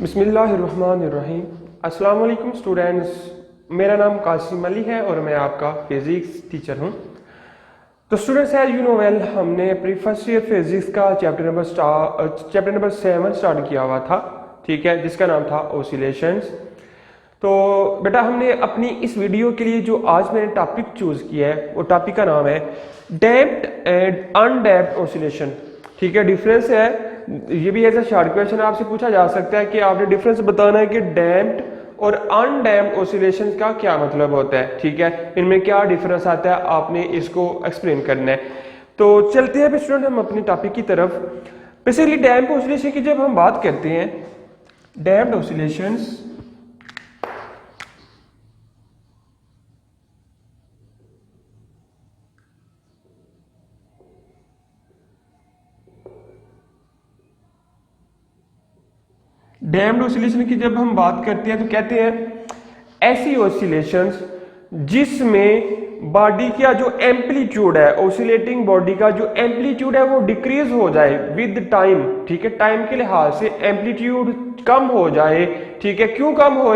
बिस्मिल्लाहिर्रहमानिर्रहीम। अस्सलाम वालेकुम स्टूडेंट्स, मेरा नाम कासिम अली है और मैं आपका फिजिक्स टीचर हूं। तो students as you know well, हमने प्री फर्स्ट ईयर फिजिक्स का चैप्टर नंबर 7 स्टार्ट किया हुआ था, ठीक है, जिसका नाम था ऑसिलेशंस। तो बेटा हमने अपनी इस वीडियो के लिए जो आज मैंने टॉपिक चूज किया है वो टॉपिक का नाम है डैम्प्ड एंड अनडैम्प्ड ऑसिलेशन। ठीक है, डिफरेंस है, ये भी ऐसा शॉर्ट क्वेश्चन आपसे पूछा जा सकता है कि आपने डिफरेंस बताना है कि डैम्प्ड और अनडैम्प्ड ऑसिलेशन का क्या मतलब होता है। ठीक है, इनमें क्या डिफरेंस आता है, आपने इसको एक्सप्लेन करना है। तो चलते हैं स्टूडेंट हम अपने टॉपिक की तरफ। बेसिकली डैम्प्ड ऑसिलेशन की जब हम बात करते हैं, डैम्प्ड ऑसिलेशंस डैम्प्ड ऑसिलेशन की जब हम बात करते हैं तो कहते हैं ऐसी ऑसिलेशंस जिसमें बॉडी का जो एम्पलीट्यूड है, ऑसिलेटिंग बॉडी का जो एम्पलीट्यूड है वो डिक्रीज हो जाए विद टाइम। ठीक है, टाइम के लिहाज से एम्पलीट्यूड कम हो जाए। ठीक है, क्यों कम हो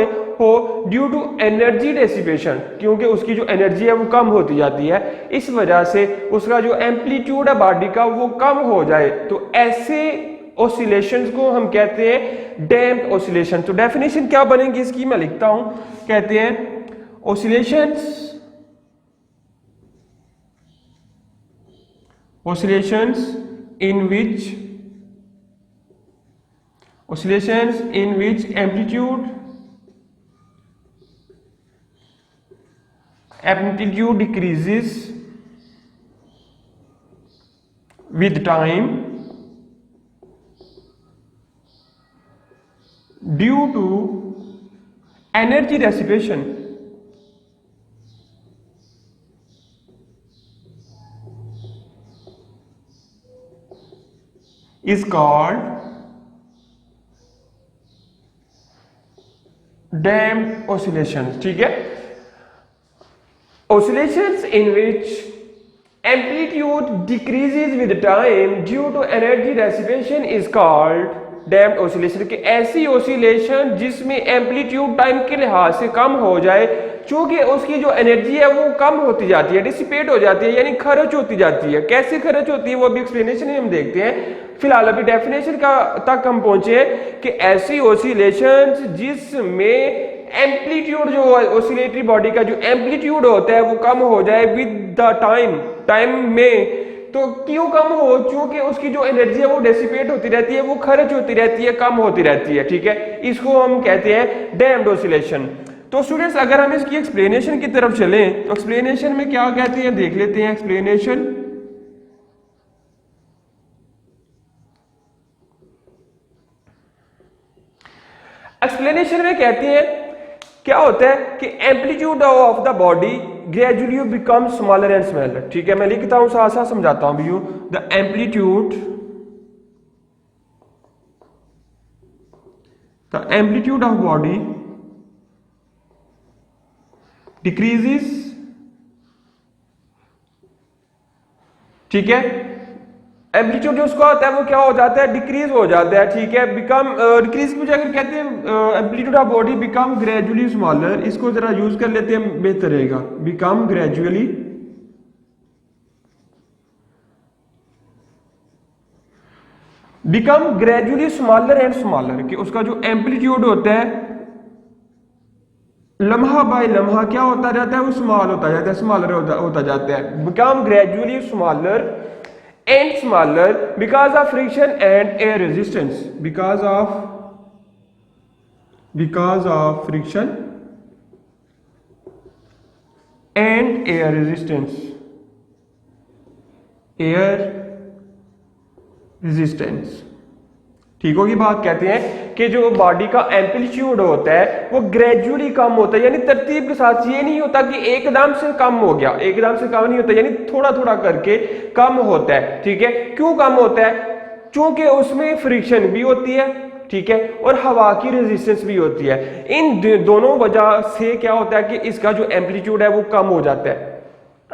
ड्यू टू एनर्जी डेसिपेशन, क्योंकि उसकी जो एनर्जी है वो कम होती जाती है, इस वजह से उसका जो एम्पलीट्यूड है बॉडी का वो कम हो जाए। तो ऐसे ऑसिलेशंस को हम कहते हैं डैम्प्ड ऑसिलेशन। तो डेफिनेशन क्या बनेगी इसकी मैं लिखता हूं, कहते हैं oscillations in which amplitude decreases with time due to energy dissipation is called damped oscillations। ठीक है, oscillations in which amplitude decreases with time due to energy dissipation is called damped oscillation. की ऐसी ऑसिलेशन जिसमें amplitude time के लिहाज से कम हो जाए, चूंकि उसकी जो एनर्जी है वो कम होती जाती है, डिसिपेट हो जाती है, यानी खर्च होती जाती है। कैसे खर्च होती है वो अभी एक्सप्लेनेशन ही हम देखते हैं। फिलहाल अभी डेफिनेशन का तक हम पहुंचे हैं कि ऐसी ऑसिलेशंस जिसमें एम्पलीट्यूड जो ऑसिलेटरी बॉडी का जो एम्पलीट्यूड होता है वो कम हो जाए विद द टाइम में। तो क्यों कम हो, क्योंकि उसकी जो एनर्जी है वो डेसिपेट होती रहती है, वो खर्च होती रहती है, कम होती रहती है। ठीक है, इसको हम कहते हैं डैम्प्ड ऑसिलेशन। तो स्टूडेंट्स अगर हम इसकी एक्सप्लेनेशन की तरफ चलें तो एक्सप्लेनेशन में क्या कहते हैं देख लेते हैं। एक्सप्लेनेशन में कहते हैं क्या होता है कि amplitude of the body gradually become smaller and smaller. ठीक है, मैं लिखता हूं, साथ साथ समझाता हूं view. The amplitude of body decreases. ठीक है, एम्पलीट्यूड जो उसका होता है वो क्या हो जाता है, डिक्रीज हो जाता है। ठीक है, बिकम डिक्रीज की जगह कहते हैं amplitude of body become gradually smaller. इसको जरा यूज कर लेते हैं, बेहतर रहेगा। Become gradually smaller and smaller, कि उसका जो एम्पलीट्यूड होता है लम्हा बाय लम्हा क्या होता जाता है, वो स्मॉल होता जाता है, स्मॉलर होता जाता है। Become gradually smaller and smaller because of friction and air resistance, because of friction and air resistance, ठीक होगी बात। कहते हैं कि जो बॉडी का एम्पलीट्यूड होता है वो ग्रेजुअली कम होता है, यानी तरतीब के साथ। ये नहीं होता कि एकदम से कम हो गया, एकदम से कम नहीं होता, यानी थोड़ा थोड़ा करके कम होता है। ठीक है, क्यों कम होता है, क्योंकि उसमें फ्रिक्शन भी होती है, ठीक है, और हवा की रेजिस्टेंस भी होती है। इन दोनों वजह से क्या होता है कि इसका जो एम्पलीट्यूड है वो कम हो जाता है।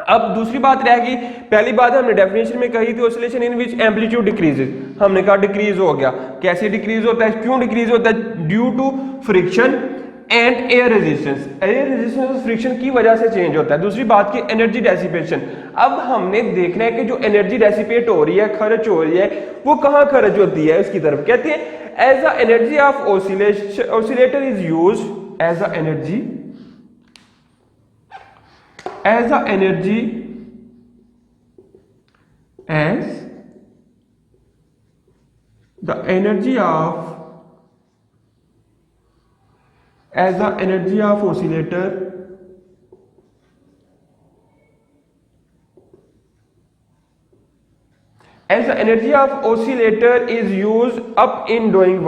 अब दूसरी बात रहेगी, पहली बात हमने डेफिनेशन में कही थी oscillation in which amplitude decreases, हमने कहा डिक्रीज हो गया। कैसे डिक्रीज होता है, क्यों डिक्रीज होता है? Due to friction and air resistance. Air resistance friction की वजह से चेंज होता है। दूसरी बात की एनर्जी डेसिपेशन। अब हमने देखना है कि जो एनर्जी डेसिपेट हो रही है, खर्च हो रही है, वो कहां खर्च होती है, उसकी तरफ कहते हैं as the energy of oscillator is use as the energy as the energy as the energy of oscillator as the energy of oscillator is used up in doing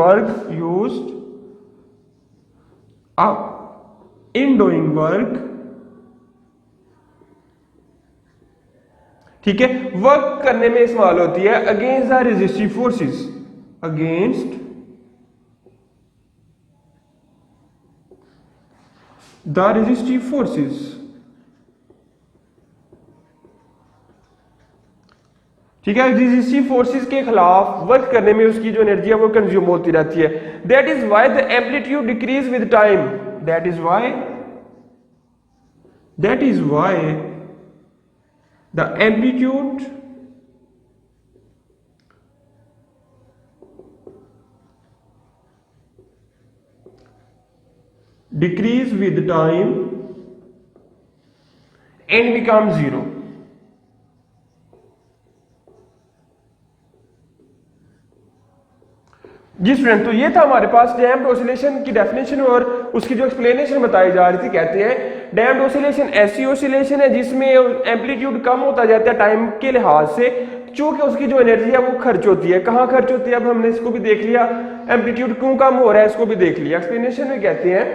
work ठीक है, वर्क करने में इस्तेमाल होती है against the resistive forces, against the resistive forces. ठीक है, resistive forces के खिलाफ वर्क करने में उसकी जो एनर्जी है वो कंज्यूम होती रहती है। That is why the amplitude decrease with time, that is why the amplitude decrease with time and becomes zero। जी स्टूडेंट, तो ये था हमारे पास डैम्प्ड ऑसिलेशन की डेफिनेशन और उसकी जो एक्सप्लेनेशन बताई जा रही थी। कहते हैं डैम्प्ड ऑसिलेशन ऐसी ऑसिलेशन है जिसमें एम्पलीट्यूड कम होता जाता है टाइम के लिहाज से, चूंकि उसकी जो एनर्जी है वो खर्च होती है। कहाँ खर्च होती है, अब हमने इसको भी देख लिया, एम्पलीट्यूड क्यों कम हो रहा है इसको भी देख लिया। एक्सप्लेनेशन में कहते हैं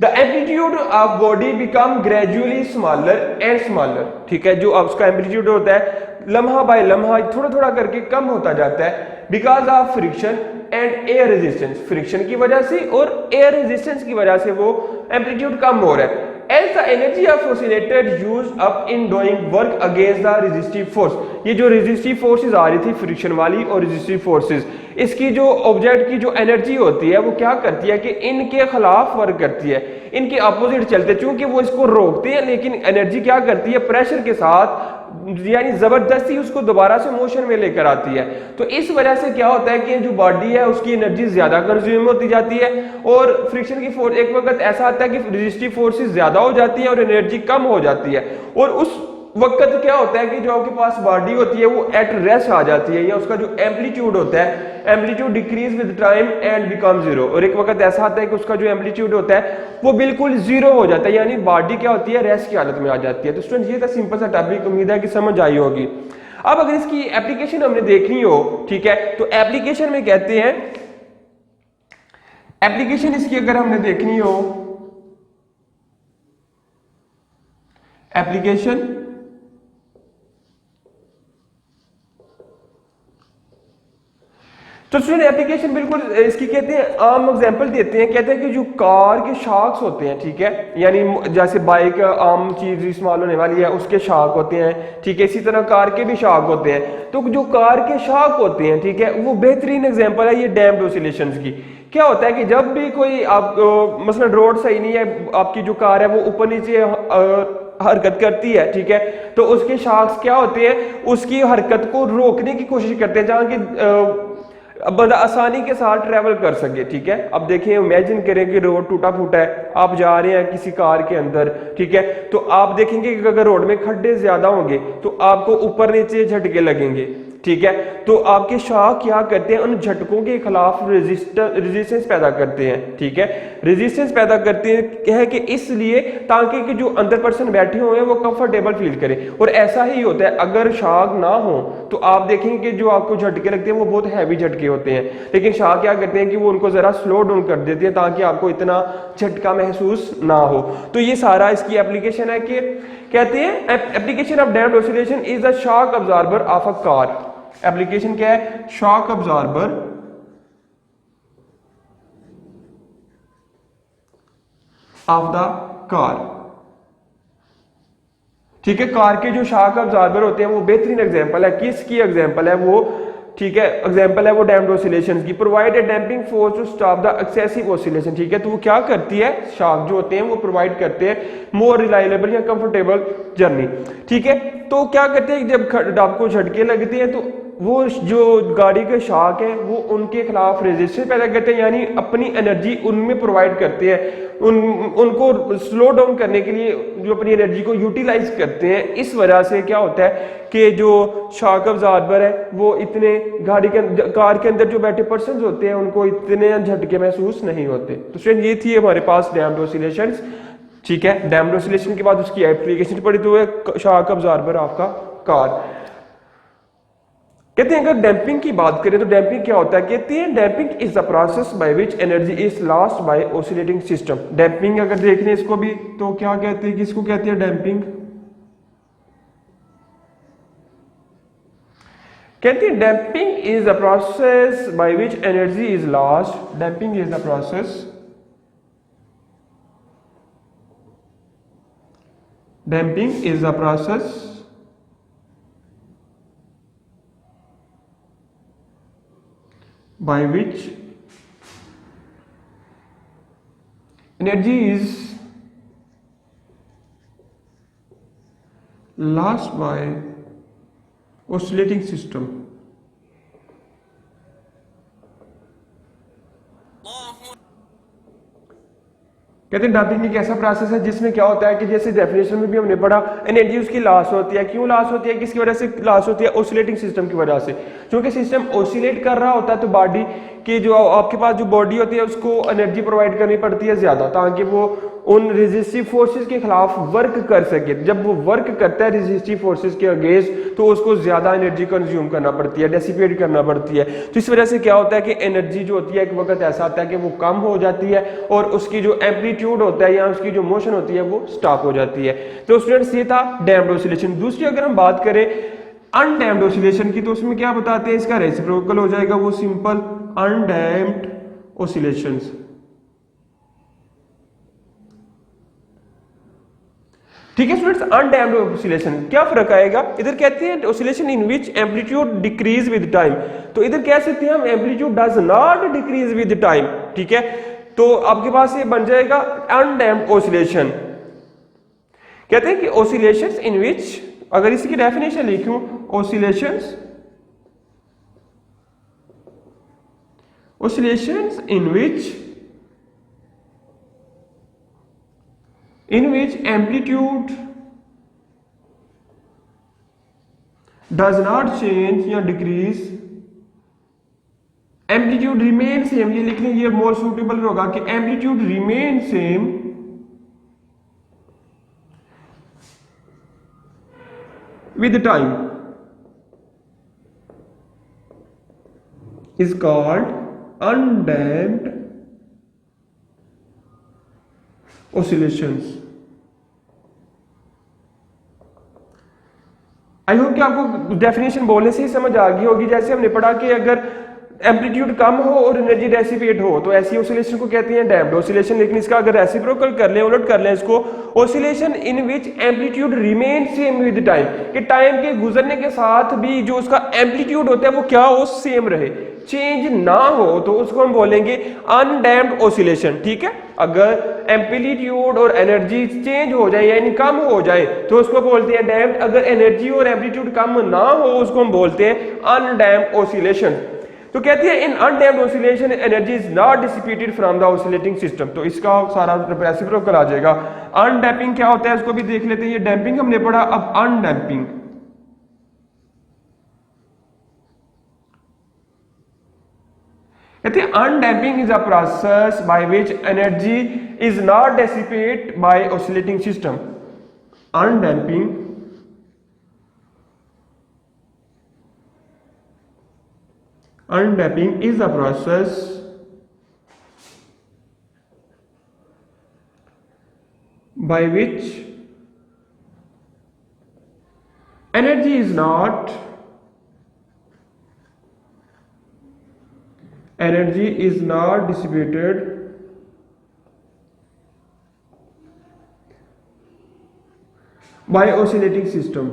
the amplitude of body become gradually smaller and smaller. ठीक है, जो उसका एम्पलीट्यूड होता है लम्हा बाय लम्हा थोड़ा थोड़ा करके कम होता जाता है, because of friction and air resistance. Friction की वजह से और एयर रेजिस्टेंस की वजह से वो एम्पलीट्यूड कम हो रहा है। As the energy of oscillator use up in doing work against the resistive force. ये जो रेजिस्टिव फोर्सेस आ रही थी फ्रिक्शन वाली और रेजिस्टिव फोर्सेस, इसकी जो ऑब्जेक्ट की जो एनर्जी होती है वो क्या करती है कि इनके खिलाफ वर्क करती है, इनके अपोजिट चलते, चूंकि वो इसको रोकते हैं लेकिन एनर्जी क्या करती है प्रेशर के साथ यानी जबरदस्ती उसको दोबारा से मोशन में लेकर आती है। तो इस वजह से क्या होता है कि जो बॉडी है उसकी एनर्जी ज्यादा कंज्यूम होती जाती है और फ्रिक्शन की फोर्स एक वक्त ऐसा आता है कि रेजिस्टिव फोर्सेस ज्यादा हो जाती है और एनर्जी कम हो जाती है, और उस वक्त क्या होता है कि जो आपके पास बॉडी होती है वो एट रेस्ट आ जाती है, या उसका जो एम्पलीट्यूड होता है amplitude decrease with time and become zero. और एक वक्त ऐसा आता है कि उसका जो एम्पलीट्यूड होता है वो बिल्कुल जीरो हो जाता है, यानी बॉडी क्या होती है रेस्ट की हालत में आ जाती है। तो स्टूडेंट ये था सिंपल सा टॉपिक, उम्मीद है कि समझ आई होगी। अब अगर इसकी एप्लीकेशन हमने देखनी हो, ठीक है, तो एप्लीकेशन में कहते हैं, एप्लीकेशन इसकी अगर हमने देखनी हो, एप्लीकेशन तो स्टूडेंट एप्लीकेशन बिल्कुल इसकी कहते हैं आम एग्जांपल देते हैं। कहते हैं कि जो कार के शाक्स होते हैं, ठीक है, यानी जैसे बाइक आम चीज इस्तेमाल होने वाली है उसके शाक होते हैं, ठीक है, इसी तरह कार के भी शाक होते हैं। तो जो कार के शाक होते हैं, ठीक है, वो बेहतरीन एग्जांपल है ये डैम्प्ड ऑसिलेशंस की। क्या होता है कि जब भी कोई आप मसलन रोड सही नहीं है, आपकी जो कार है वो ऊपर नीचे हरकत करती है, ठीक है, तो उसके शाक्स क्या होते हैं उसकी हरकत को रोकने की कोशिश करते हैं जहां की बंदा आसानी के साथ ट्रेवल कर सके। ठीक है, अब देखिए इमेजिन करें कि रोड टूटा फूटा है, आप जा रहे हैं किसी कार के अंदर, ठीक है, तो आप देखेंगे कि अगर रोड में खड्डे ज्यादा होंगे तो आपको ऊपर नीचे झटके लगेंगे, ठीक है, तो आपके शाह क्या करते हैं उन झटकों के खिलाफ रेजिस्टेंस पैदा करते हैं, ठीक है, रेजिस्टेंस पैदा करते हैं कि इसलिए ताकि कि जो अंदर पर्सन बैठे हुए हैं वो कंफर्टेबल फील करें। और ऐसा ही होता है अगर शाह ना हो तो आप देखेंगे कि जो आपको झटके लगते हैं वो बहुत हैवी झटके होते हैं, लेकिन शाह क्या करते हैं कि वो उनको जरा स्लो डाउन कर देते हैं ताकि आपको इतना झटका महसूस ना हो। तो ये सारा इसकी एप्लीकेशन है कि कहते हैं application of damped oscillation is the shock absorber of a car. Application क्या है? Shock absorber of the car. ठीक है, कार के जो शॉक अब्जॉर्बर होते हैं वो बेहतरीन एग्जांपल है। किसकी एग्जांपल है वो? ठीक है, एग्जांपल है वो डैम्प्ड ऑसिलेशंस की। Provide a damping force to stop the excessive oscillation. ठीक है, तो वो क्या करती है, शॉक जो होते हैं वो प्रोवाइड करते हैं मोर रिलायबल या कंफर्टेबल जर्नी। ठीक है, तो क्या करते हैं, जब आपको झटके लगते हैं तो वो जो गाड़ी के शॉक है वो उनके खिलाफ रेजिस्टेंस पैदा करते हैं, यानी अपनी एनर्जी उनमें प्रोवाइड करते हैं, उनको स्लो डाउन करने के लिए जो अपनी एनर्जी को यूटिलाइज करते हैं। इस वजह से क्या होता है कि जो शॉक अब्जॉर्बर है वो इतने कार के अंदर जो बैठे पर्सन होते हैं उनको इतने झटके महसूस नहीं होते। तो स्टूडेंट ये थी हमारे पास डैम्प्ड ऑसिलेशंस। ठीक है, डैम्प्ड ऑसिलेशन के बाद उसकी एप्लीकेशन पड़ी तो है शॉक अब्जॉर्बर आपका कार। कहते हैं अगर डैम्पिंग की बात करें तो डैम्पिंग क्या होता है, कहते हैं damping is the process by which energy is lost by oscillating system. Damping अगर देख लें इसको भी तो क्या कहते हैं, किसको कहते हैं डैम्पिंग? कहते हैं damping is the process by which energy is lost. Damping is the process, damping is the process by which energy is lost by oscillating system। कहते हैं डैम्पिंग एक ऐसा प्रोसेस है जिसमें क्या होता है कि जैसे डेफिनेशन में भी हमने पढ़ा, एनर्जी उसकी लॉस होती है। क्यों लॉस होती है, किसकी वजह से लॉस होती है? ऑसिलेटिंग सिस्टम की वजह से। क्योंकि सिस्टम ऑसिलेट कर रहा होता है तो बॉडी की जो आपके पास जो बॉडी होती है उसको एनर्जी प्रोवाइड करनी पड़ती है ज्यादा, ताकि वो उन रेजिस्टिव फोर्सेस के खिलाफ वर्क कर सके। जब वो वर्क करता है रेजिस्टिव फोर्सेस के अगेंस्ट तो उसको ज्यादा एनर्जी कंज्यूम करना पड़ती है, डेसिपेट करना पड़ती है। तो इस वजह से क्या होता है कि एनर्जी जो होती है एक वक्त ऐसा आता है कि वो कम हो जाती है और उसकी जो एम्पलीट्यूड होता है या उसकी जो मोशन होती है वो स्टॉप हो जाती है। तो स्टूडेंट्स ये था डैम्प्ड ऑसिलेशन। दूसरी अगर हम बात करें अनडैम्प्ड ऑसिलेशन की तो उसमें क्या बताते हैं, इसका रेसिप्रोकल हो जाएगा वो सिंपल अनडैम्प्ड ऑसिलेशंस। ठीक है स्टूडेंट्स, अनडैम्प्ड ऑसिलेशन क्या फर्क आएगा? इधर कहते हैं oscillation in which amplitude decrease with time. तो इधर कह सकते हैं हम amplitude does not decrease with time. ठीक है, तो आपके पास ये बन जाएगा अनडैम्प्ड ऑसिलेशन। कहते हैं कि ऑसिलेशंस इन विच, अगर इसकी डेफिनेशन लिखूं, oscillations in which amplitude does not change या decrease, amplitude remain same, ये लिखने ये मोर सुटेबल होगा कि amplitude remain same with time is called undamped oscillations। I hope कि आपको डेफिनेशन बोलने से ही समझ आ गई होगी। जैसे हमने पढ़ा कि अगर एम्पलीट्यूड कम हो और एनर्जी डेसिपेट हो तो ऐसी ऑसिलेशन को कहते हैं डैम्प्ड ऑसिलेशन। लेकिन इसका अगर रेसिप्रोकल कर लें, उलट कर लें इसको, oscillation in which amplitude remain same with time, कि टाइम के गुजरने के साथ भी जो उसका एम्पलीट्यूड होता है वो क्या हो, सेम रहे, चेंज ना हो, तो उसको हम बोलेंगे अनडैम्प्ड ऑसिलेशन। ठीक है, अगर एम्पलीट्यूड और एनर्जी चेंज हो जाए यानी कम हो जाए तो उसको बोलते हैं डैम्प्ड। अगर एनर्जी और एम्पलीट्यूड कम ना हो उसको हम बोलते हैं अनडैम्प्ड ऑसिलेशन। तो कहते हैं in undamped oscillation energy is not dissipated from the oscillating system. तो इसका सारा रेसिप्रोकल आ जाएगा। अनडैम्पिंग क्या होता है उसको भी देख लेते हैं। ये डैम्पिंग हमने पढ़ा, अब अनडैम्पिंग। कहते हैं undamping is a process by which energy is not dissipate by oscillating system. Undamping is a process by which energy is not dissipated by oscillating system.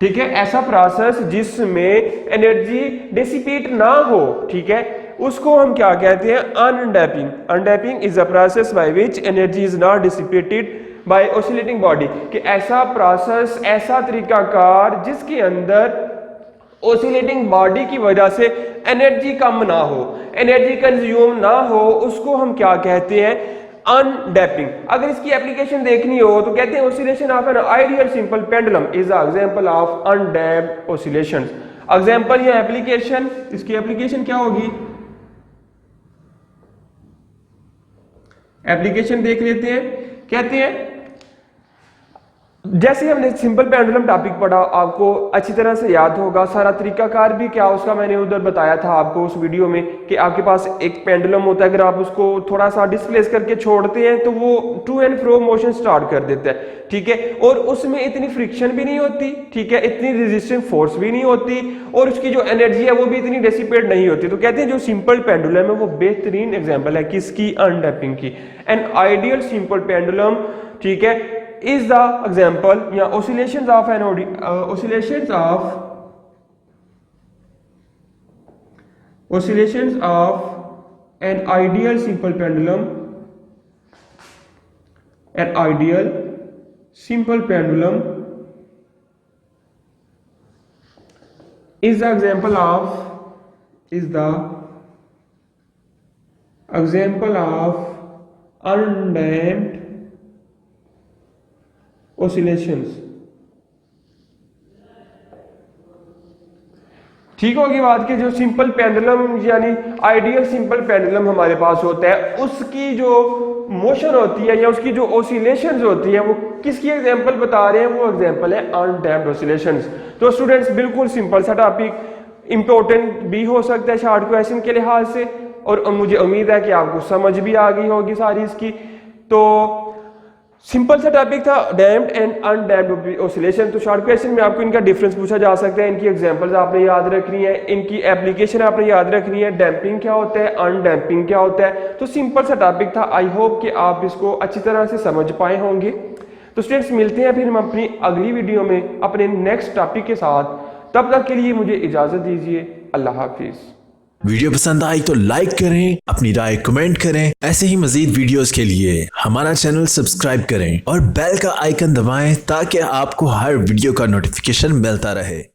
ठीक है, ऐसा प्रोसेस जिसमें एनर्जी डिसिपेट ना हो, ठीक है, उसको हम क्या कहते हैं? Undamping. Undamping is a process by which energy is not dissipated by oscillating body, कि ऐसा प्रोसेस, ऐसा तरीकाकार जिसके अंदर ऑसिलेटिंग बॉडी की वजह से एनर्जी कम ना हो, एनर्जी कंज्यूम ना हो, उसको हम क्या कहते हैं? अनडैपिंग। अगर इसकी एप्लीकेशन देखनी हो तो कहते हैं oscillation of an ideal simple pendulum is a example of undamped oscillations. Example या एप्लीकेशन, इसकी एप्लीकेशन क्या होगी? एप्लीकेशन देख लेते हैं। कहते हैं जैसे हमने सिंपल पेंडुलम टॉपिक पढ़ा, आपको अच्छी तरह से याद होगा, सारा तरीकाकार भी क्या उसका मैंने उधर बताया था आपको उस वीडियो में, कि आपके पास एक पेंडुलम होता है, अगर आप उसको थोड़ा सा डिस्प्लेस करके छोड़ते हैं तो वो to and fro motion start कर देता है, ठीक है, और उसमें इतनी फ्रिक्शन भी नहीं होती, ठीक है, इतनी रेजिस्टिव फोर्स भी नहीं होती, और उसकी जो एनर्जी है वो भी इतनी डिसिपेट नहीं होती। तो कहते हैं जो सिंपल पेंडुलम है वो बेहतरीन एग्जाम्पल है किसकी? अनडैपिंग की। एन आइडियल सिंपल पेंडुलम, ठीक है, is the example या oscillations of an ideal simple pendulum, an ideal simple pendulum is the example of undamped oscillations। ठीक होगी बात कि जो सिंपल पेंडुलम यानी आइडियल सिंपल पेंडुलम हमारे पास होता है, उसकी जो मोशन होती है या उसकी जो ऑसिलेशंस होती है वो किसकी एग्जांपल बता रहे हैं? वो एग्जांपल है अनडैम्प्ड ऑसिलेशंस। तो स्टूडेंट्स बिल्कुल सिंपल सा टॉपिक, इंपॉर्टेंट भी हो सकता है शॉर्ट क्वेश्चन के लिहाज से, और मुझे उम्मीद है कि आपको समझ भी आ गई होगी सारी इसकी। तो सिंपल सा टॉपिक था डैम्प्ड एंड अनडैम्प्ड ऑसिलेशन। तो शॉर्ट क्वेश्चन में आपको इनका डिफरेंस पूछा जा सकता है, इनकी एग्जांपल्स आपने याद रखनी है, इनकी एप्लीकेशन आपने याद रखनी है, डैम्पिंग क्या होता है, अनडैम्पिंग क्या होता है। तो सिंपल सा टॉपिक था, आई होप कि आप इसको अच्छी तरह से समझ पाए होंगे। तो स्टूडेंट्स मिलते हैं फिर हम अपनी अगली वीडियो में अपने नेक्स्ट टॉपिक के साथ। तब तक के लिए मुझे इजाजत दीजिए, अल्लाह हाफिज। वीडियो पसंद आई तो लाइक करें, अपनी राय कमेंट करें। ऐसे ही मजीद वीडियोस के लिए हमारा चैनल सब्सक्राइब करें और बेल का आइकन दबाएं ताकि आपको हर वीडियो का नोटिफिकेशन मिलता रहे।